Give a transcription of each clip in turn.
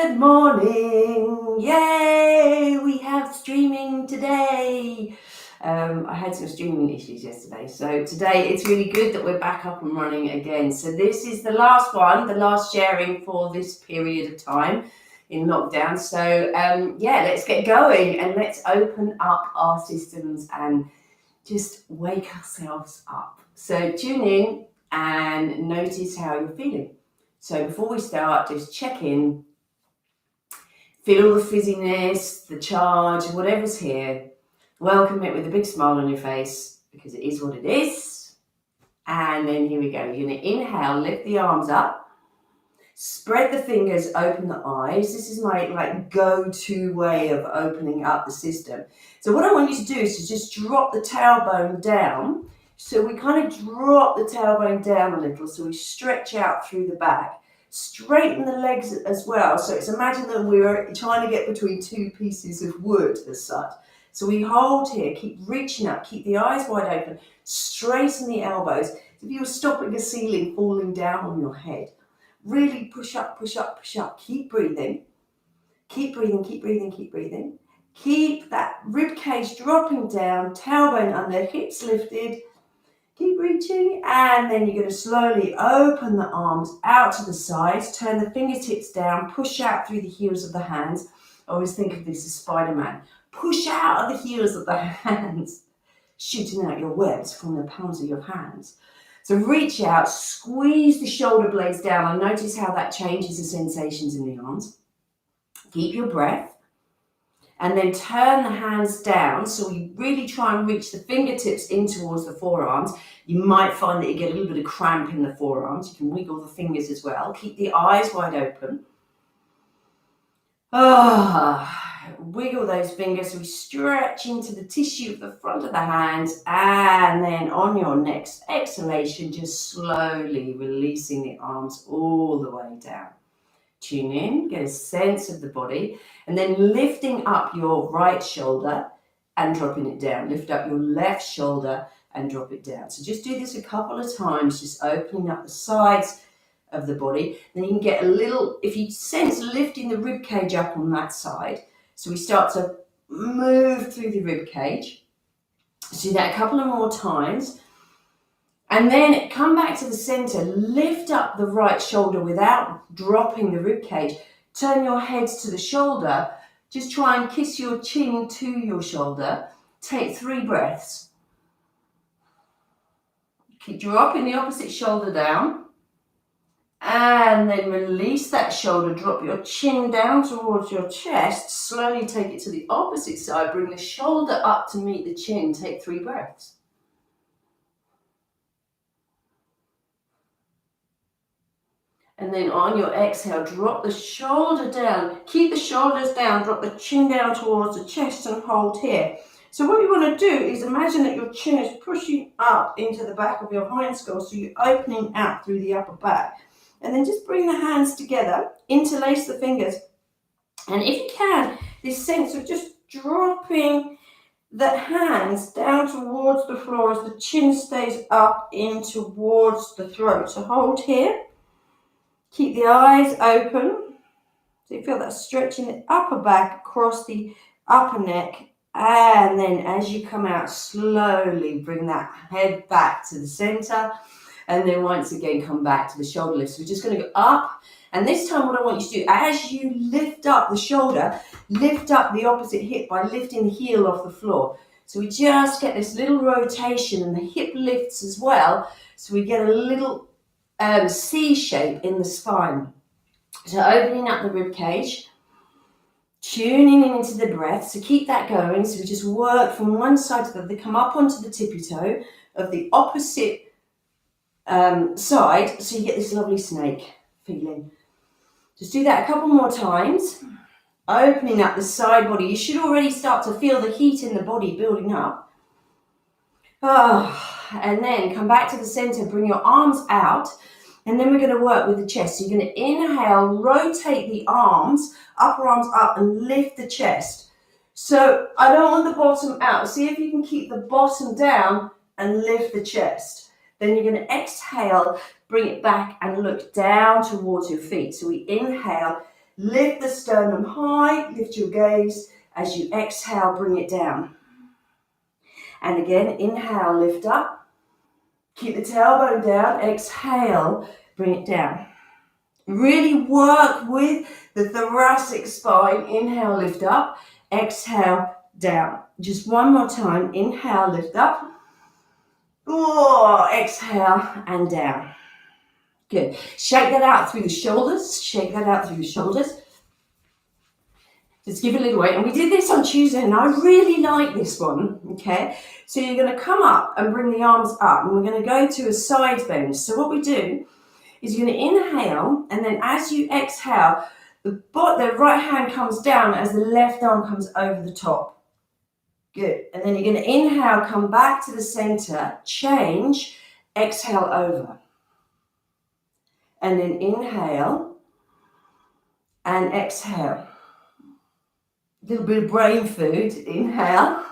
Good morning. Yay, we have streaming today. I had some streaming issues yesterday, so today it's really good that we're back up and running again. So this is the last one, the last sharing for this period of time in lockdown. So yeah, let's get going and let's open up our systems and just wake ourselves up. So tune in and notice how you're feeling. So before we start, just check in. Feel all the fizziness, the charge, whatever's here. Welcome it with a big smile on your face because it is what it is. And then here we go. You're going to inhale, lift the arms up, spread the fingers, open the eyes. This is my go-to way of opening up the system. So what I want you to do is to just drop the tailbone down. So we kind of drop the tailbone down a little so we stretch out through the back. Straighten the legs as well. So it's imagine that we're trying to get between two pieces of wood as such. So we hold here, keep reaching up, keep the eyes wide open, straighten the elbows. If you were stopping a ceiling falling down on your head, really push up, push up, push up. Keep breathing. Keep breathing, keep breathing, keep breathing. Keep that rib cage dropping down, tailbone under, hips lifted. Keep reaching, and then you're going to slowly open the arms out to the sides, turn the fingertips down, push out through the heels of the hands. I always think of this as Spider-Man. Push out of the heels of the hands, shooting out your webs from the palms of your hands. So reach out, squeeze the shoulder blades down, and notice how that changes the sensations in the arms. Keep your breath. And then turn the hands down. So we really try and reach the fingertips in towards the forearms. You might find that you get a little bit of cramp in the forearms. You can wiggle the fingers as well. Keep the eyes wide open. Wiggle those fingers. We stretch into the tissue of the front of the hands. And then on your next exhalation, just slowly releasing the arms all the way down. Tune in, get a sense of the body, and then lifting up your right shoulder and dropping it down. Lift up your left shoulder and drop it down. So just do this a couple of times, just opening up the sides of the body. Then you can get a little, if you sense lifting the rib cage up on that side, so we start to move through the rib cage. So do that a couple of more times. And then come back to the center, lift up the right shoulder without dropping the rib cage. Turn your heads to the shoulder. Just try and kiss your chin to your shoulder. Take 3 breaths. Keep dropping the opposite shoulder down. And then release that shoulder. Drop your chin down towards your chest. Slowly take it to the opposite side. Bring the shoulder up to meet the chin. Take 3 breaths. And then on your exhale, drop the shoulder down. Keep the shoulders down, drop the chin down towards the chest and hold here. So what you want to do is imagine that your chin is pushing up into the back of your hind skull, so you're opening out through the upper back. And then just bring the hands together, interlace the fingers. And if you can, this sense of just dropping the hands down towards the floor as the chin stays up in towards the throat. So hold here. Keep the eyes open. So you feel that stretching the upper back across the upper neck. And then as you come out, slowly bring that head back to the center. And then once again, come back to the shoulder lift. So we're just going to go up. And this time what I want you to do, as you lift up the shoulder, lift up the opposite hip by lifting the heel off the floor. So we just get this little rotation and the hip lifts as well. So we get a little C shape in the spine. So opening up the rib cage, tuning into the breath. So keep that going. So we just work from one side to the other. Come up onto the tippy toe of the opposite side. So you get this lovely snake feeling. Just do that a couple more times. Opening up the side body. You should already start to feel the heat in the body building up. And then come back to the center. Bring your arms out. And then we're going to work with the chest. So you're going to inhale, rotate the arms, upper arms up and lift the chest. So I don't want the bottom out. See if you can keep the bottom down and lift the chest. Then you're going to exhale, bring it back and look down towards your feet. So we inhale, Lift the sternum high, lift your gaze. As you exhale, bring it down. And again, inhale, lift up. Keep the tailbone down. Exhale, bring it down. Really work with the thoracic spine. Inhale, lift up. Exhale, down. Just one more time. Inhale, lift up. Oh, exhale and down. Good. Shake that out through the shoulders. Shake that out through the shoulders. Just give it a little weight. And we did this on Tuesday, and I really like this one, okay? So you're going to come up and bring the arms up, and we're going to go to a side bend. So what we do is you're going to inhale, and then as you exhale, the right hand comes down as the left arm comes over the top. Good. And then you're going to inhale, come back to the center, change, exhale over. And then inhale and exhale. A little bit of brain food. Inhale.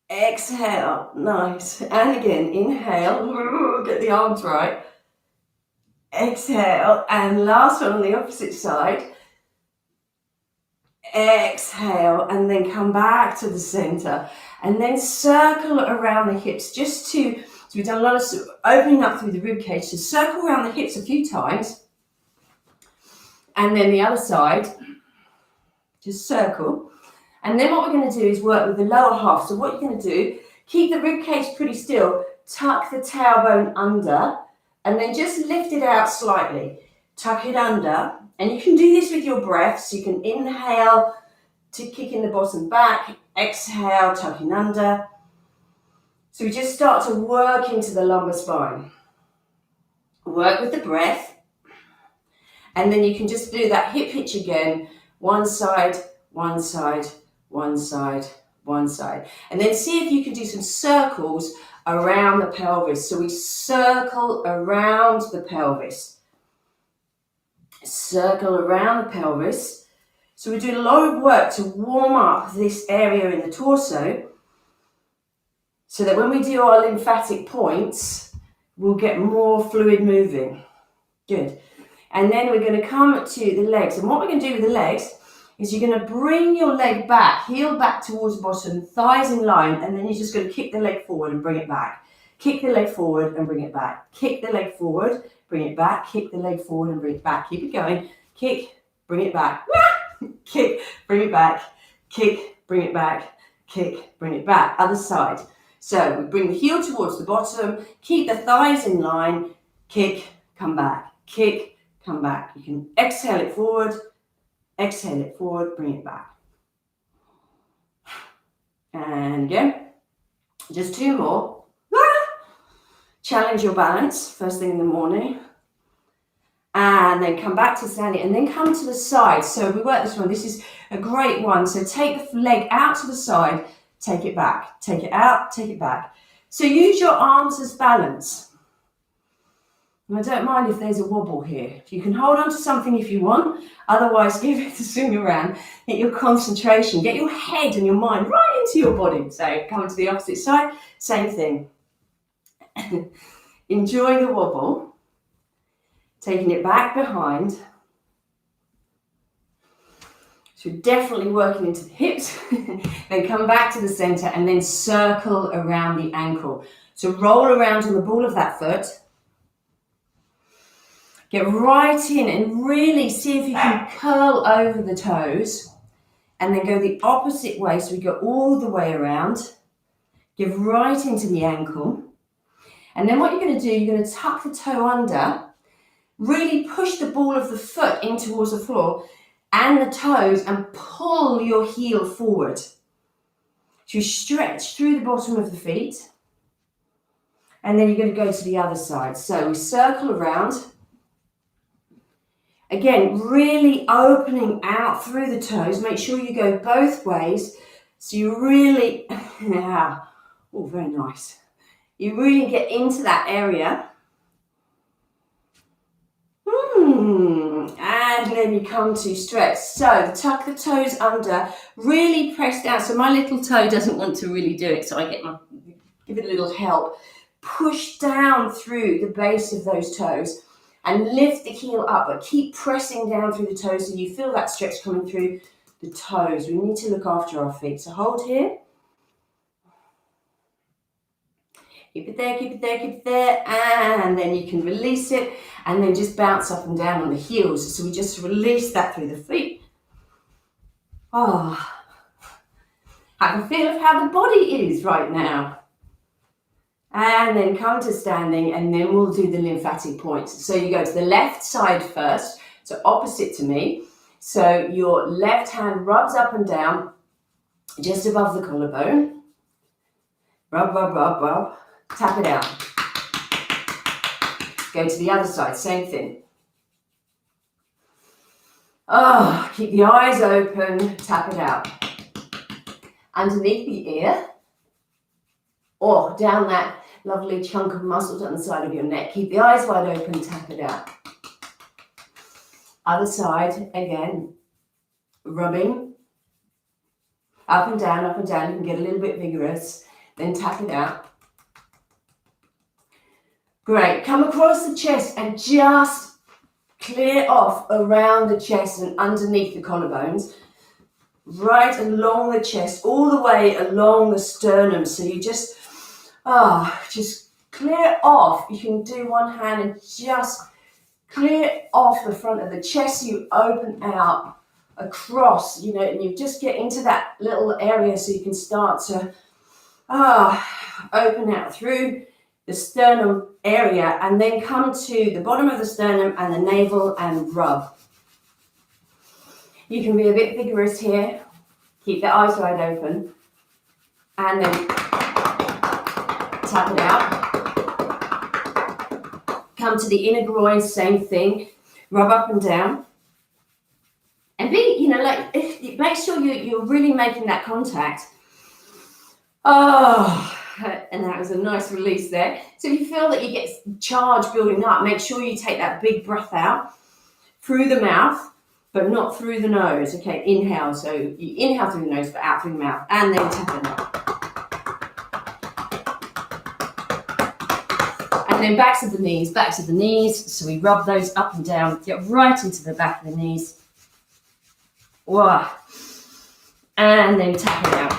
Exhale. Nice. And again, inhale. Get the arms right. Exhale. And last one on the opposite side. Exhale. And then come back to the center. And then circle around the hips just to, so we've done a lot of opening up through the rib cage. So circle around the hips a few times. And then the other side. Just circle. And then what we're going to do is work with the lower half. So what you're going to do, keep the rib cage pretty still, tuck the tailbone under, and then just lift it out slightly. Tuck it under, and you can do this with your breath. So you can inhale to kick in the bottom back, exhale, tucking under. So we just start to work into the lumbar spine. Work with the breath, and then you can just do that hip hitch again. One side, one side, one side, one side. And then see if you can do some circles around the pelvis. So we circle around the pelvis. Circle around the pelvis. So we're doing a lot of work to warm up this area in the torso so that when we do our lymphatic points, we'll get more fluid moving. Good. And then we're going to come to the legs. And what we're going to do with the legs is you're going to bring your leg back, heel back towards the bottom, thighs in line, and then you're just going to kick the leg forward and bring it back. Kick the leg forward and bring it back. Kick the leg forward, bring it back. Kick the leg forward and bring it back. Keep it going. Kick, bring it back. Kick, bring it back. Kick, bring it back. Kick, bring it back. Other side. So we bring the heel towards the bottom, keep the thighs in line, kick, come back. Kick, come back. You can exhale it forward, bring it back. And again, just two more. Challenge your balance first thing in the morning. And then come back to standing and then come to the side. So we work this one. This is a great one. So take the leg out to the side, take it back, take it out, take it back. So use your arms as balance. And I don't mind if there's a wobble here. You can hold on to something if you want. Otherwise, give it a swing around. Get your concentration. Get your head and your mind right into your body. So come to the opposite side. Same thing. Enjoy the wobble. Taking it back behind. So definitely working into the hips. Then come back to the center and then circle around the ankle. So roll around on the ball of that foot. Get right in and really see if you can curl over the toes and then go the opposite way. So we go all the way around. Give right into the ankle. And then what you're going to do, you're going to tuck the toe under, really push the ball of the foot in towards the floor and the toes and pull your heel forward. So you stretch through the bottom of the feet. And then you're going to go to the other side. So we circle around. Again, really opening out through the toes. Make sure you go both ways. So you really, yeah, oh, very nice. You really get into that area. And then you come to stretch. So tuck the toes under, really press down. So my little toe doesn't want to really do it. So I give it a little help. Push down through the base of those toes. and lift the heel up, but keep pressing down through the toes so you feel that stretch coming through the toes. We need to look after our feet. So hold here. Keep it there, keep it there, keep it there, and then you can release it, and then just bounce up and down on the heels. So we just release that through the feet. Oh, have a feel of how the body is right now. And then come to standing, and then we'll do the lymphatic points. So you go to the left side first, so opposite to me. So your left hand rubs up and down, just above the collarbone. Rub, rub, rub, rub. Tap it out. Go to the other side, same thing. Oh, keep the eyes open, tap it out. Underneath the ear, or down that lovely chunk of muscle down the side of your neck. Keep the eyes wide open, tap it out. Other side, again, rubbing. Up and down, you can get a little bit vigorous, then tap it out. Great, come across the chest and just clear off around the chest and underneath the collarbones, right along the chest, all the way along the sternum. So you just clear off. You can do one hand and just clear off the front of the chest. So you open out across, and you just get into that little area so you can start to open out through the sternum area, and then come to the bottom of the sternum and the navel and rub. You can be a bit vigorous here. Keep the eyes wide open, and then tap it out. Come to the inner groin, same thing. Rub up and down. And make sure you're really making that contact. Oh, and that was a nice release there. So if you feel that you get charge building up, make sure you take that big breath out through the mouth, but not through the nose. Okay, inhale. So you inhale through the nose, but out through the mouth, and then tap it out. And then back to the knees. So we rub those up and down, get right into the back of the knees. Wow. And then tap it out.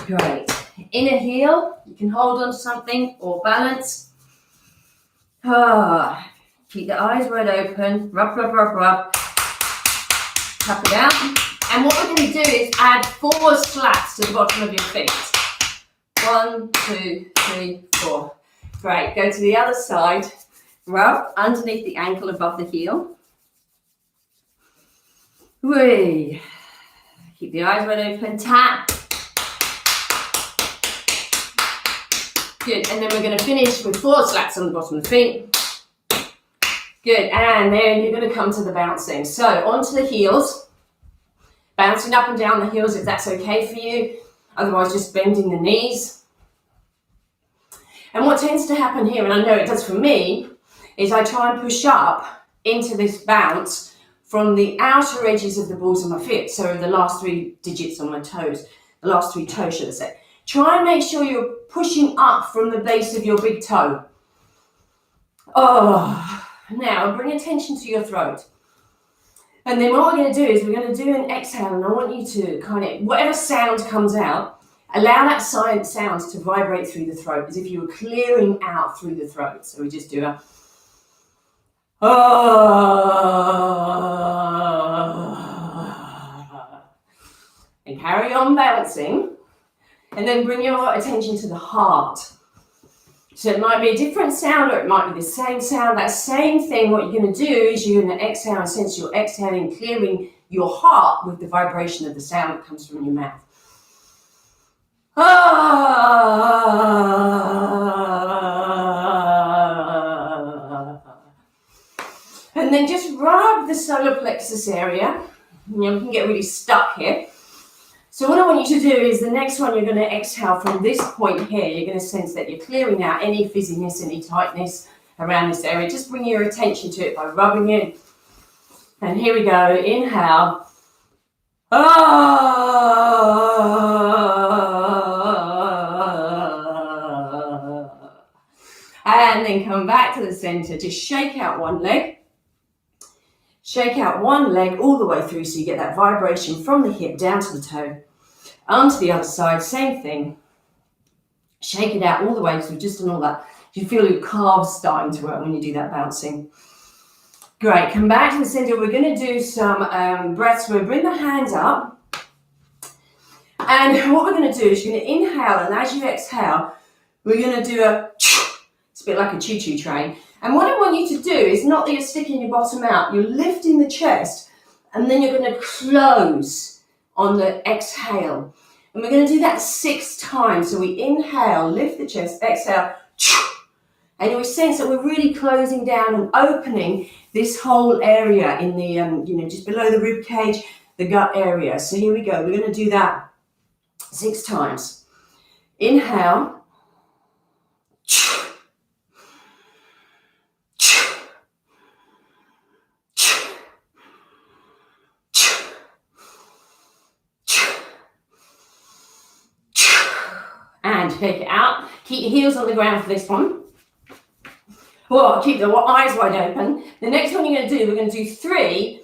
Great. Inner heel, you can hold on to something or balance. Keep the eyes wide open. Rub, rub, rub, rub. Tap it out. And what we're going to do is add 4 slaps to the bottom of your feet. 1, 2, 3, 4. Great. Go to the other side. Rub underneath the ankle above the heel. Whee. Keep the eyes wide open. Tap. Good. And then we're going to finish with 4 slaps on the bottom of the feet. Good. And then you're going to come to the bouncing. So onto the heels. Bouncing up and down the heels if that's okay for you. Otherwise, just bending the knees. And what tends to happen here, and I know it does for me, is I try and push up into this bounce from the outer edges of the balls of my feet. So the last 3 digits on my toes, the last 3 toes, should I say. Try and make sure you're pushing up from the base of your big toe. Oh, now bring attention to your throat. And then what we're going to do is we're going to do an exhale, and I want you to kind of, whatever sound comes out, allow that sound to vibrate through the throat as if you were clearing out through the throat. So we just do a and carry on bouncing. And then bring your attention to the heart. So it might be a different sound, or it might be the same sound. That same thing, what you're going to do is you're going to exhale and sense you're exhaling, clearing your heart with the vibration of the sound that comes from your mouth. And then just rub the solar plexus area. You can get really stuck here. So what I want you to do is the next one, you're going to exhale from this point here. You're going to sense that you're clearing out any fizziness, any tightness around this area. Just bring your attention to it by rubbing it. And here we go. Inhale. And and then come back to the center. Just shake out one leg. Shake out one leg all the way through so you get that vibration from the hip down to the toe. Onto the other side, same thing. Shake it out all the way through, just on all that. You feel your calves starting to work when you do that bouncing. Great, come back to the center. We're going to do some breaths. We'll bring the hands up. And what we're going to do is you're going to inhale, and as you exhale, we're going to do it's a bit like a choo-choo train. And what I want you to do is not that you're sticking your bottom out, you're lifting the chest, and then you're going to close on the exhale. And we're going to do that 6 times. So we inhale, lift the chest, exhale, and we sense that we're really closing down and opening this whole area in the, just below the rib cage, the gut area. So here we go. We're going to do that 6 times. Inhale. And take it out. Keep your heels on the ground for this one. Oh, keep the eyes wide open. The next one you're going to do, we're going to do 3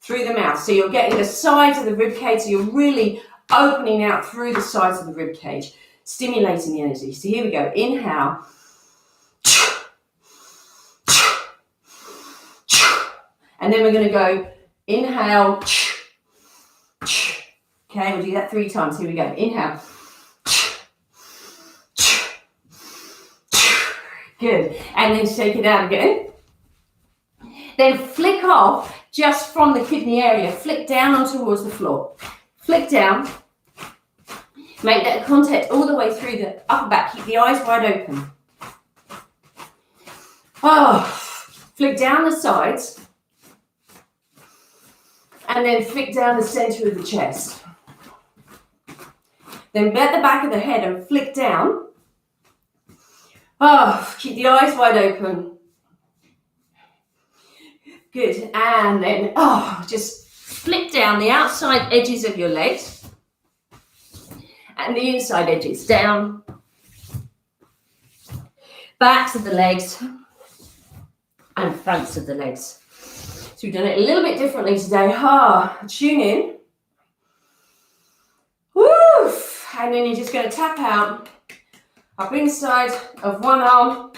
through the mouth. So you're getting the sides of the rib cage. So you're really opening out through the sides of the rib cage, stimulating the energy. So here we go. Inhale. And then we're going to go inhale. Okay, we'll do that 3 times. Here we go. Inhale. Good. And then shake it out again. Then flick off just from the kidney area. Flick down on towards the floor. Flick down. Make that contact all the way through the upper back. Keep the eyes wide open. Oh, flick down the sides. And then flick down the center of the chest. Then bend the back of the head and flick down. Oh, keep the eyes wide open. Good. And then, just flick down the outside edges of your legs and the inside edges down. Backs of the legs and fronts of the legs. So we've done it a little bit differently today. Tune in. Woo! And then you're just going to tap out. Up inside of one arm,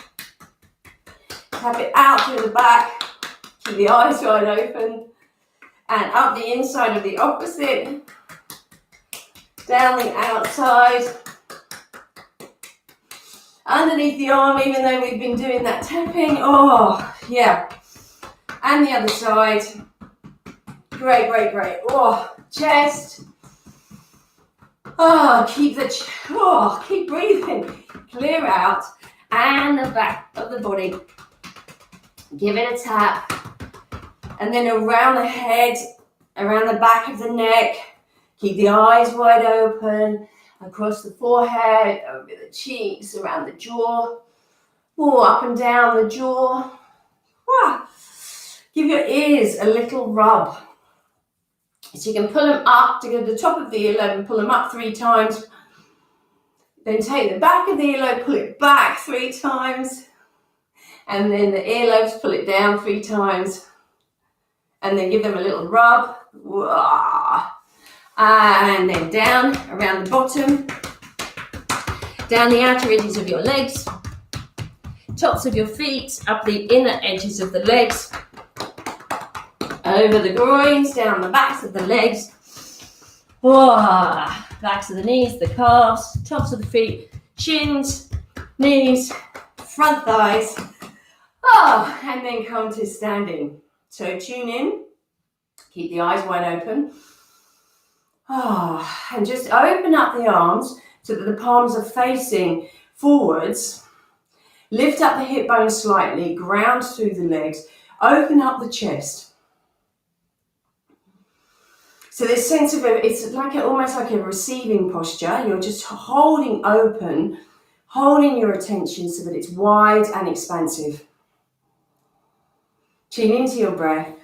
tap it out through the back, keep the eyes wide open, and up the inside of the opposite, down the outside, underneath the arm, even though we've been doing that tapping. Oh, yeah. And the other side. Great, great, great. Oh, chest. Oh, keep breathing. Clear out. And the back of the body. Give it a tap. And then around the head, around the back of the neck. Keep the eyes wide open. Across the forehead, over the cheeks, around the jaw. Up and down the jaw. Give your ears a little rub. So you can pull them up to go to the top of the earlobe and pull them up 3 times. Then take the back of the earlobe, pull it back 3 times. And then the earlobes, pull it down 3 times. And then give them a little rub. And then down around the bottom. Down the outer edges of your legs. Tops of your feet, up the inner edges of the legs. Over the groins, down the backs of the legs. Backs of the knees, the calves, tops of the feet, shins, knees, front thighs. And then come to standing. So tune in. Keep the eyes wide open. And just open up the arms so that the palms are facing forwards. Lift up the hip bone slightly, ground through the legs. Open up the chest. So this sense of it's like almost like a receiving posture. You're just holding open, holding your attention so that it's wide and expansive. Tune into your breath.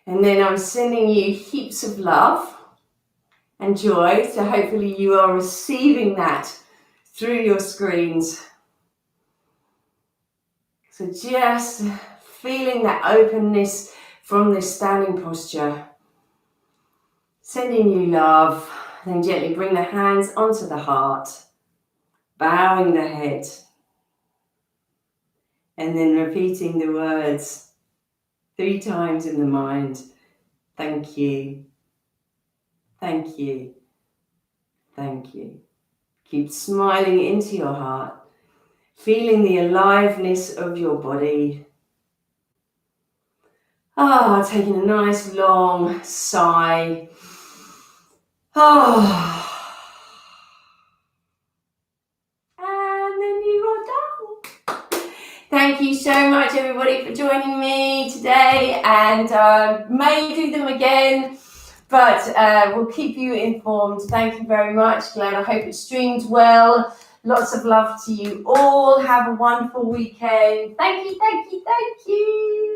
And then I'm sending you heaps of love and joy. So hopefully you are receiving that through your screens. So just feeling that openness from this standing posture. Sending you love. Then gently bring the hands onto the heart. Bowing the head. And then repeating the words 3 times in the mind. Thank you. Thank you. Thank you. Keep smiling into your heart. Feeling the aliveness of your body. Taking a nice long sigh. And then you are done. Thank you so much, everybody, for joining me today, and may do them again, but we'll keep you informed. Thank you very much, Glenn. I hope it streamed well. Lots of love to you all. Have a wonderful weekend. Thank you, thank you, thank you.